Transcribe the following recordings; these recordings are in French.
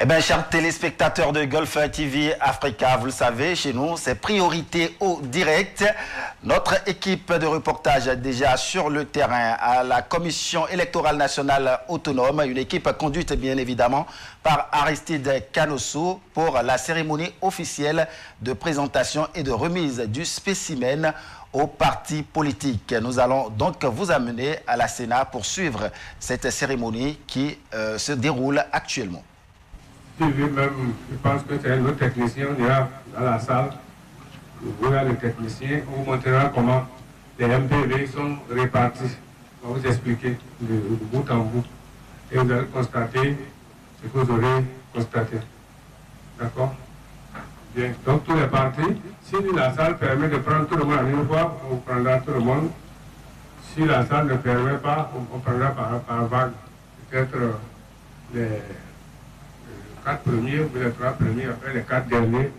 Eh bien, chers téléspectateurs de Gulf TV Africa, vous le savez, chez nous, c'est priorité au direct. Notre équipe de reportage est déjà sur le terrain à la Commission électorale nationale autonome, une équipe conduite bien évidemment par Aristide Canossou pour la cérémonie officielle de présentation et de remise du spécimen aux partis politiques. Nous allons donc vous amener à la Sénat pour suivre cette cérémonie qui se déroule actuellement. Lui-même, je pense que c'est un autre technicien, on ira dans la salle, vous verrez le technicien, on vous montrera comment les MPV sont répartis. On va vous expliquer de bout en bout. Et vous allez constater ce que vous aurez constaté. D'accord? Bien. Donc tous les partis, si la salle permet de prendre tout le monde en une fois, on prendra tout le monde. Si la salle ne permet pas, on prendra par vague. Peut-être les 4 premiers ou les 3 premiers, après les 4 derniers,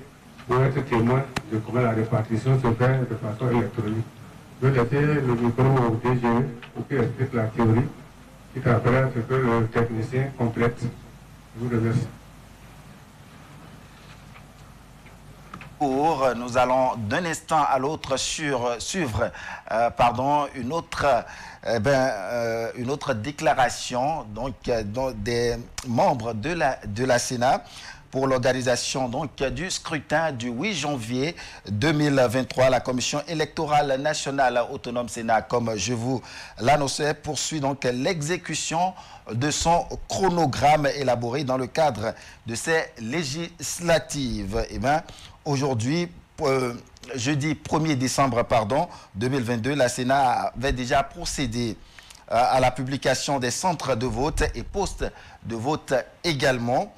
pour être témoins de comment la répartition se fait de façon électronique. Je vais laisser le micro au DG pour qu'il explique la théorie, qui après ce que le technicien complète. Je vous remercie. Nous allons d'un instant à l'autre suivre une autre déclaration des membres de la Sénat pour l'organisation du scrutin du 8 janvier 2023. La Commission électorale nationale autonome Sénat, comme je vous l'annonçais, poursuit donc l'exécution de son chronogramme élaboré dans le cadre de ces législatives. Eh bien, aujourd'hui, jeudi 1er décembre 2022, la Sénat avait déjà procédé à la publication des centres de vote et postes de vote également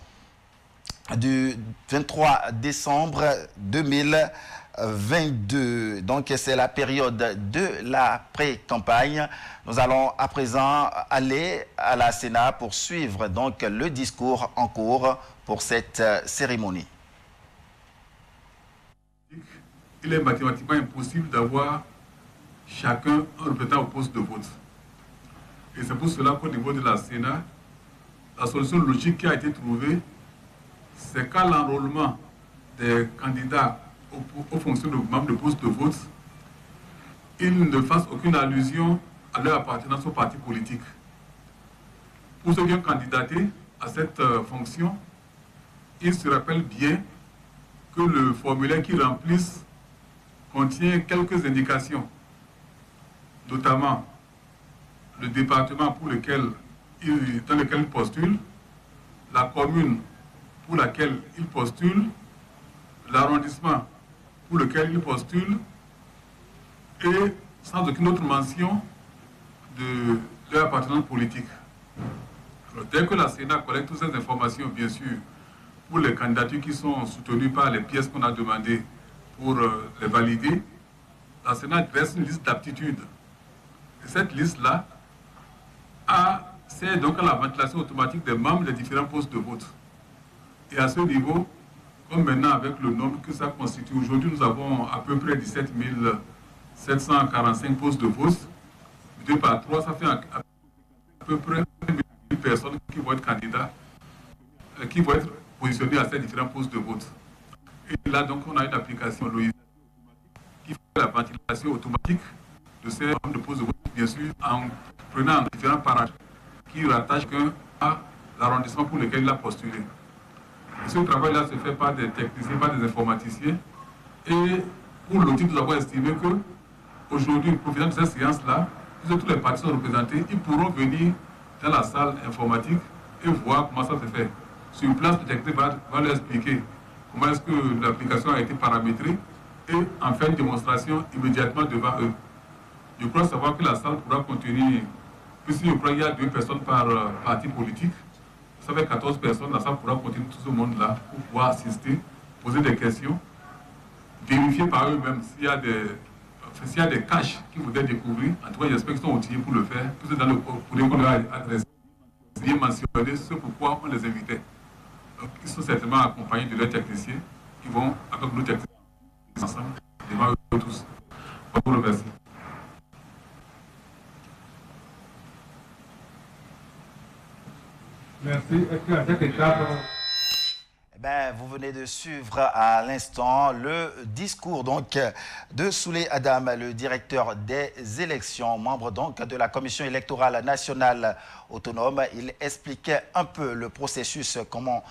du 23 décembre 2022. Donc, c'est la période de la pré-campagne. Nous allons à présent aller à la Sénat pour suivre donc le discours en cours pour cette cérémonie. Il est mathématiquement impossible d'avoir chacun un représentant au poste de vote. Et c'est pour cela qu'au niveau de la Sénat, la solution logique qui a été trouvée, c'est qu'à l'enrôlement des candidats aux fonctions de membres de poste de vote, ils ne fassent aucune allusion à leur appartenance au parti politique. Pour ceux qui ont candidaté à cette fonction, ils se rappellent bien que le formulaire qu'ils remplissent contient quelques indications, notamment le département dans lequel ils postulent, la commune pour laquelle ils postulent, l'arrondissement pour lequel ils postulent, et sans aucune autre mention de leur appartenance politique. Alors, dès que la Sénat collecte toutes ces informations, bien sûr, pour les candidatures qui sont soutenues par les pièces qu'on a demandées pour les valider, la Sénat dresse une liste d'aptitudes. Et cette liste-là sert donc à la ventilation automatique des membres des différents postes de vote. Et à ce niveau, comme maintenant avec le nombre que ça constitue, aujourd'hui nous avons à peu près 17 745 postes de vote. 2 par 3, ça fait à peu près 1000 personnes qui vont être candidats, qui vont être positionnés à ces différents postes de vote. Et là, donc, on a une application qui fait la ventilation automatique de ces membres de postes de vote, bien sûr, en prenant différents paramètres qui rattachent à l'arrondissement pour lequel il a postulé. Et ce travail-là se fait par des techniciens, par des informaticiens. Et pour l'audit, nous avons estimé qu'aujourd'hui, profitant de cette séance-là, puisque tous les partis sont représentés, ils pourront venir dans la salle informatique et voir comment ça se fait. Sur place, le technicien va leur expliquer comment est-ce que l'application a été paramétrée et en faire une démonstration immédiatement devant eux. Je crois savoir que la salle pourra contenir, puisque je crois qu'il y a 2 personnes par parti politique, ça fait 14 personnes, la salle pourra contenir tout ce monde-là pour pouvoir assister, poser des questions, vérifier par eux-mêmes s'il y a des caches qu'ils voudraient découvrir. En tout cas, j'espère qu'ils sont outillés pour le faire, puisque dans le courrier qu'on leur a adressé, c'est bien mentionné ce pourquoi on les invitait. Donc, ils sont certainement accompagnés de leurs techniciens qui vont, avec nos techniciens, ensemble, devant eux tous. Je vous remercie. Merci. Est-ce qu'à cette étape, Ben, vous venez de suivre à l'instant le discours donc, de Souley Adam, le directeur des élections, membre donc, de la Commission électorale nationale autonome. Il expliquait un peu le processus, comment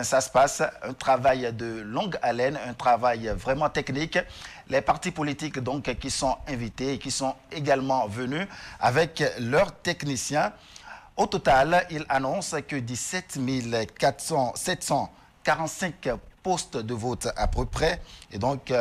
ça se passe. Un travail de longue haleine, un travail vraiment technique. Les partis politiques donc, qui sont invités et qui sont également venus avec leurs techniciens. Au total, il annonce que 17 745 postes de vote à peu près et donc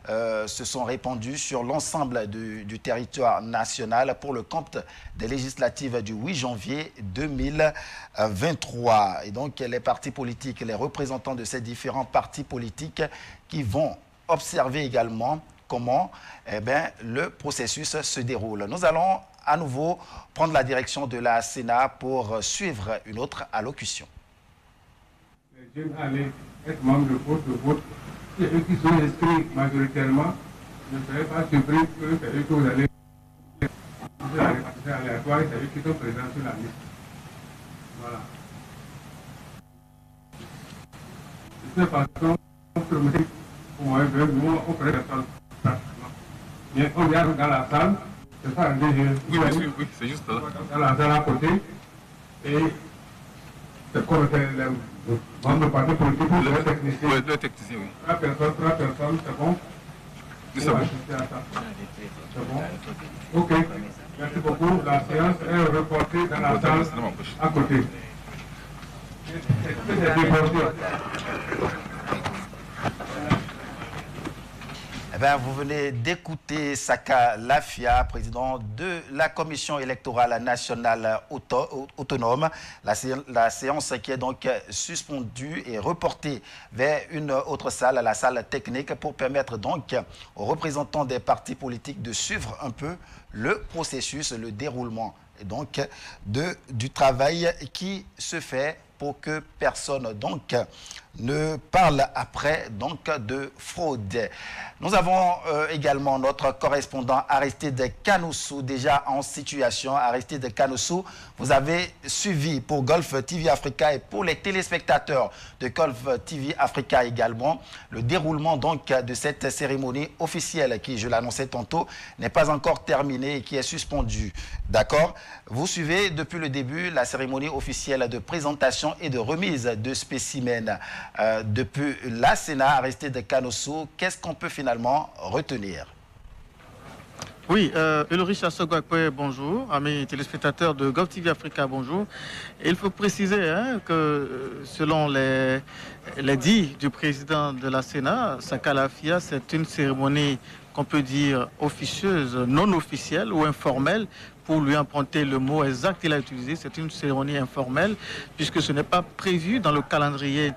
se sont répandus sur l'ensemble du territoire national pour le compte des législatives du 8 janvier 2023. Et donc les partis politiques, les représentants de ces différents partis politiques qui vont observer également comment le processus se déroule. Nous allons à nouveau prendre la direction de la Sénat pour suivre une autre allocution. Les jeunes allaient être membres de poste de vote. Et eux qui sont inscrits majoritairement, ne soyez pas surpris que c'est eux que vous allez répartir aléatoire et c'est eux qui sont présents sur la liste. Voilà. De cette façon, nous, on ferait personne pratiquement. Mais on vient dans la salle. C'est ça, oui, c'est juste là. Dans la salle à côté, et c'est comme les membres de parti politique ou le technicien. Oui, le technicien, oui. 3 personnes, c'est bon. C'est bon. C'est bon. Ok, merci beaucoup. La séance est reportée dans la salle à côté. Vous venez d'écouter Saka Lafia, président de la Commission électorale nationale autonome. La séance qui est donc suspendue et reportée vers une autre salle, la salle technique, pour permettre donc aux représentants des partis politiques de suivre un peu le processus, le déroulement et donc du travail qui se fait pour que personne donc ne parle après donc de fraude. Nous avons également notre correspondant Aristide Kanoussou déjà en situation. Aristide Kanoussou, vous avez suivi pour Golf TV Africa et pour les téléspectateurs de Golf TV Africa également le déroulement donc de cette cérémonie officielle qui, je l'annonçais tantôt, n'est pas encore terminée et qui est suspendue. D'accord? Vous suivez depuis le début la cérémonie officielle de présentation et de remise de spécimens depuis la Sénat. Aristide Kanoussou, qu'est-ce qu'on peut finalement retenir? Oui, Ulrich Assogwakwe, bonjour. Amis téléspectateurs de Golf TV Africa, bonjour. Et il faut préciser que selon les dits du président de la Sénat, Saka Lafia, c'est une cérémonie qu'on peut dire officieuse, non officielle ou informelle. Pour lui emprunter le mot exact qu'il a utilisé, c'est une cérémonie informelle puisque ce n'est pas prévu dans le calendrier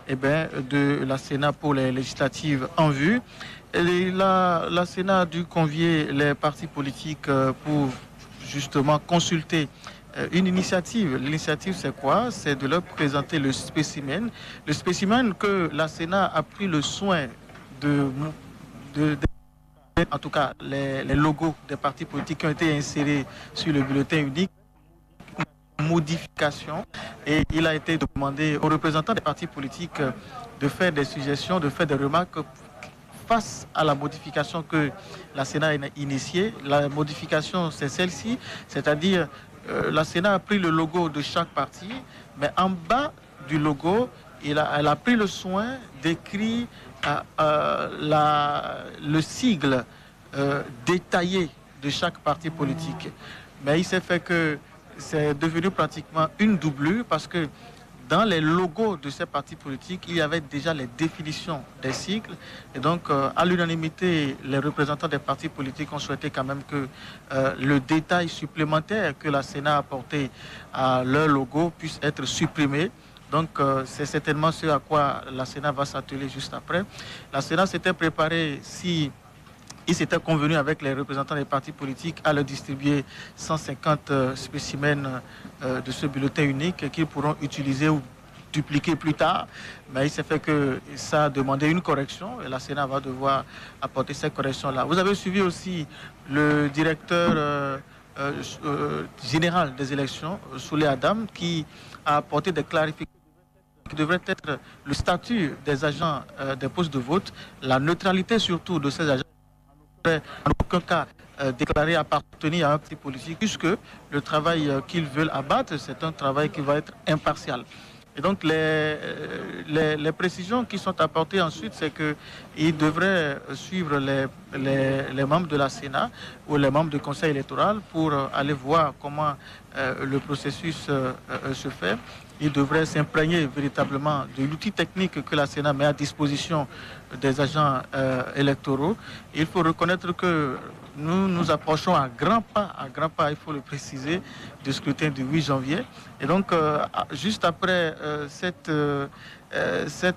de la Sénat pour les législatives en vue. Et la Sénat a dû convier les partis politiques pour justement consulter une initiative. L'initiative, c'est quoi? C'est de leur présenter le spécimen. Le spécimen que la Sénat a pris le soin en tout cas, les logos des partis politiques qui ont été insérés sur le bulletin unique, modification, et il a été demandé aux représentants des partis politiques de faire des suggestions, de faire des remarques face à la modification que la Sénat a initiée. La modification, c'est celle-ci, c'est-à-dire la Sénat a pris le logo de chaque parti, mais en bas du logo, elle a pris le soin d'écrire le sigle détaillé de chaque parti politique. Mais il s'est fait que c'est devenu pratiquement une doublure parce que dans les logos de ces partis politiques, il y avait déjà les définitions des sigles. Et donc, à l'unanimité, les représentants des partis politiques ont souhaité quand même que le détail supplémentaire que la Sénat a apporté à leur logo puisse être supprimé. Donc, c'est certainement ce à quoi la Sénat va s'atteler juste après. La Sénat s'était préparée, si il s'était convenu avec les représentants des partis politiques à leur distribuer 150 spécimens de ce bulletin unique qu'ils pourront utiliser ou dupliquer plus tard. Mais il s'est fait que ça a demandé une correction et la Sénat va devoir apporter cette correction-là. Vous avez suivi aussi le directeur général des élections, Souley Adam, qui a apporté des clarifications qui devrait être le statut des agents des postes de vote, la neutralité surtout de ces agents. En aucun cas déclaré appartenir à un parti politique, puisque le travail qu'ils veulent abattre, c'est un travail qui va être impartial. Et donc les précisions qui sont apportées ensuite, c'est qu'ils devraient suivre les membres de la Sénat ou les membres du Conseil électoral pour aller voir comment le processus se fait. Ils devraient s'imprégner véritablement de l'outil technique que la Sénat met à disposition des agents électoraux. Il faut reconnaître que nous nous approchons à grands pas, il faut le préciser, du scrutin du 8 janvier. Et donc, juste après cette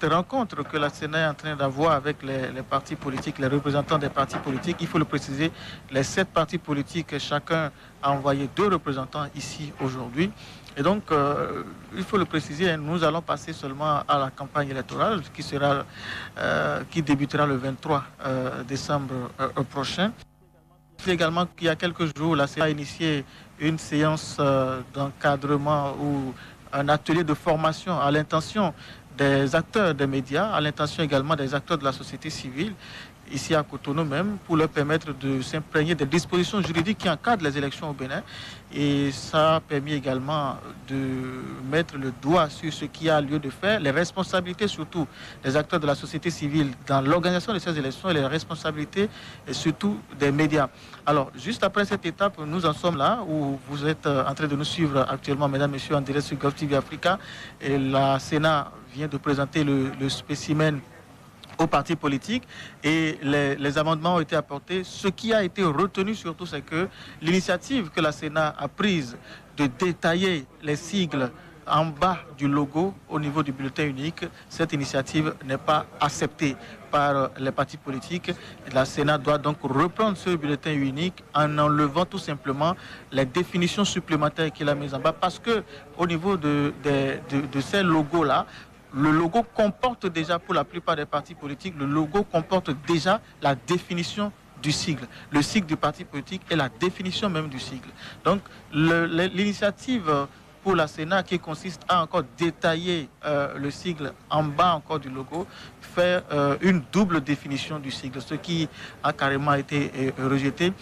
rencontre que la Sénat est en train d'avoir avec les partis politiques, les représentants des partis politiques, il faut le préciser, les 7 partis politiques, chacun a envoyé 2 représentants ici aujourd'hui. Et donc, il faut le préciser, nous allons passer seulement à la campagne électorale qui débutera le 23 décembre prochain. Également qu'il y a quelques jours, la CENA a initié une séance d'encadrement ou un atelier de formation à l'intention des acteurs des médias, à l'intention également des acteurs de la société civile, ici à Cotonou même, pour leur permettre de s'imprégner des dispositions juridiques qui encadrent les élections au Bénin. Et ça a permis également de mettre le doigt sur ce qui a lieu de faire, les responsabilités surtout des acteurs de la société civile dans l'organisation de ces élections et les responsabilités et surtout des médias. Alors, juste après cette étape, nous en sommes là, où vous êtes en train de nous suivre actuellement, mesdames et messieurs, en direct sur GovTV Africa. Et la Sénat vient de présenter le spécimen aux partis politiques et les amendements ont été apportés. Ce qui a été retenu surtout, c'est que l'initiative que la Sénat a prise de détailler les sigles en bas du logo au niveau du bulletin unique, cette initiative n'est pas acceptée par les partis politiques. La Sénat doit donc reprendre ce bulletin unique en enlevant tout simplement les définitions supplémentaires qu'il a mises en bas, parce que au niveau de ces logos-là, le logo comporte déjà, pour la plupart des partis politiques, le logo comporte déjà la définition du sigle, le sigle du parti politique et la définition même du sigle. Donc l'initiative pour la Sénat qui consiste à encore détailler le sigle en bas encore du logo, fait une double définition du sigle, ce qui a carrément été rejeté.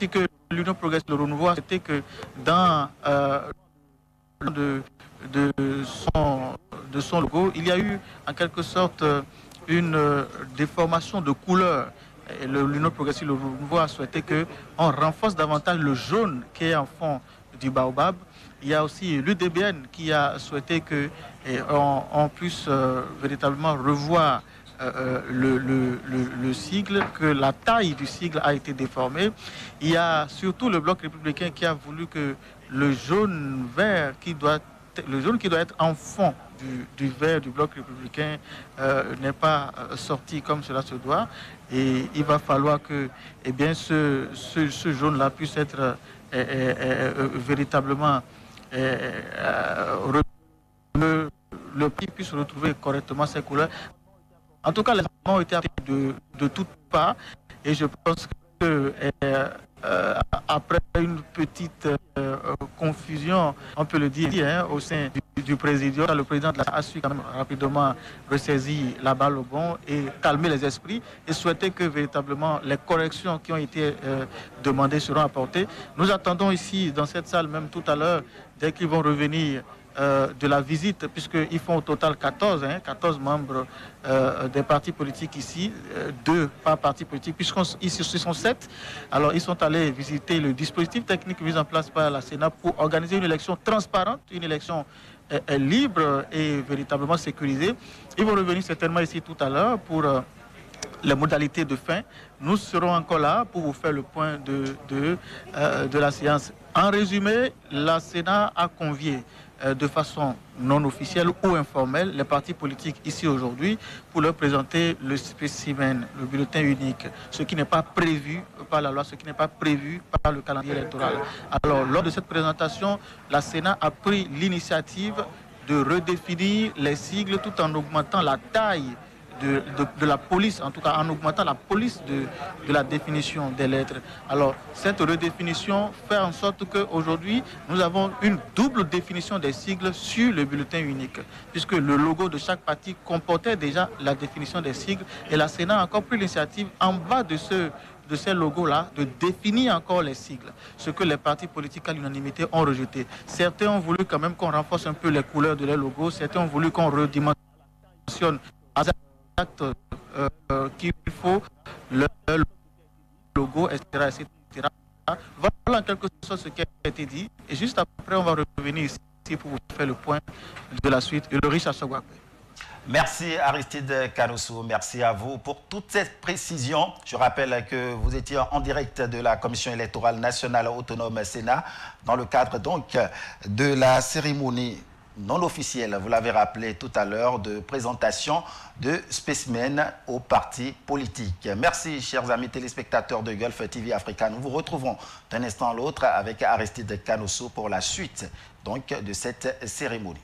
Et que l'Union progressiste, le renouveau, c'était que dans de son logo, il y a eu en quelque sorte une déformation de couleur. L'Union progressive, le renouveau, a souhaité qu'on renforce davantage le jaune qui est en fond du baobab. Il y a aussi l'UDBN qui a souhaité qu'on puisse véritablement revoir le sigle, que la taille du sigle a été déformée. Il y a surtout le Bloc républicain qui a voulu que le jaune qui doit être en fond du vert du Bloc républicain n'est pas sorti comme cela se doit. Et il va falloir que ce jaune-là puisse être véritablement le pays puisse retrouver correctement ses couleurs. En tout cas, les amendements ont été apportés de toutes parts et je pense que après une petite confusion, on peut le dire, au sein du présidium, le président a su quand même rapidement ressaisir la balle au bon et calmer les esprits et souhaiter que véritablement les corrections qui ont été demandées seront apportées. Nous attendons ici, dans cette salle même tout à l'heure, dès qu'ils vont revenir de la visite, puisqu'ils font au total 14 membres des partis politiques ici, 2 par parti politique, puisqu'ils sont 7. Alors, ils sont allés visiter le dispositif technique mis en place par la Sénat pour organiser une élection transparente, une élection libre et véritablement sécurisée. Ils vont revenir certainement ici tout à l'heure pour les modalités de fin. Nous serons encore là pour vous faire le point de la séance. En résumé, la Sénat a convié de façon non officielle ou informelle les partis politiques ici aujourd'hui pour leur présenter le spécimen, le bulletin unique, ce qui n'est pas prévu par la loi, ce qui n'est pas prévu par le calendrier électoral. Alors, lors de cette présentation, la Sénat a pris l'initiative de redéfinir les sigles tout en augmentant la taille de la police, en tout cas en augmentant la police de la définition des lettres. Alors, cette redéfinition fait en sorte qu'aujourd'hui, nous avons une double définition des sigles sur le bulletin unique, puisque le logo de chaque parti comportait déjà la définition des sigles, et la Sénat a encore pris l'initiative en bas de ces logos-là, de définir encore les sigles, ce que les partis politiques à l'unanimité ont rejeté. Certains ont voulu quand même qu'on renforce un peu les couleurs de leurs logos, certains ont voulu qu'on redimensionne qu'il faut le logo, etc., etc. Voilà en quelque sorte ce qui a été dit. Et juste après, on va revenir ici pour vous faire le point de la suite. Et le riche Assogwakwe. Merci Aristide Kanossou, merci à vous pour toute cette précision. Je rappelle que vous étiez en direct de la Commission électorale nationale autonome Sénat dans le cadre donc de la cérémonie non officielle, vous l'avez rappelé tout à l'heure, de présentation de spécimens aux partis politiques. Merci chers amis téléspectateurs de Gulf TV Africa. Nous vous retrouvons d'un instant à l'autre avec Aristide Kanossou pour la suite donc de cette cérémonie.